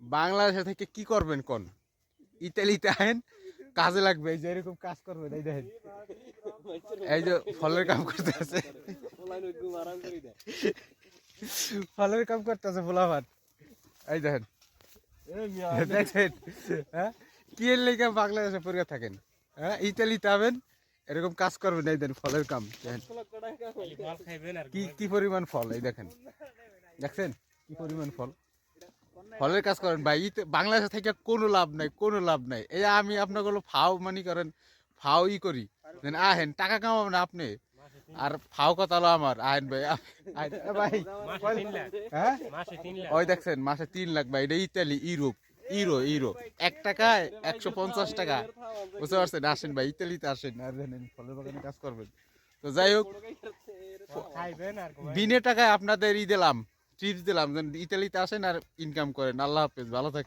বাংলাদেশে থেকে কি করবেন কোন? ইতালিতে আহেন, কাজে লাগবে। এই যে এরকম কাজ করবেন, এই দেখেন, এই যে ফলের কাম করতে আছে, ফলের কাম করতে আছে ভোলাভাট। এই দেখেন, দেখছেন? হ্যাঁ, কি এর লেগে বাংলাদেশে পড়ে থাকেন? হ্যাঁ, ইতালিতে আবেন, এরকম কাজ করবেন। এই দেখেন ফলের কাম, দেখেন কি কি পরিমাণ ফল, এই দেখেন, দেখছেন কি পরিমাণ ফল। ফলের কাজ করেন ভাই, বাংলাদেশ থেকে কোনো লাভ নাই, কোনো লাভ নাই। এই আমি আপনাকে ফাও মানি করেন, ফাও ই করি, আহেন টাকা কামাবেন না আপনি, আর ফাও কথা হলো আমার। আহেন ভাই, ভাই, হ্যাঁ, ওই দেখছেন মাসে 3 লাখ ভাই, এটা ইতালি, ইউরোপ, ইউরো, ইউরো, 1 টাকায় 150 টাকা, বুঝতে পারছেন? আসেন ভাই, ইতালিতে আসেন, আর জানেন ফলের বাগানে কাজ করবেন। তো যাই হোক, বিনে টাকায় আপনাদের ই দিলাম, টিপস দিলাম, ইতালিতে আসেন আর ইনকাম করেন। আল্লাহ হাফেজ, ভালো থাকেন।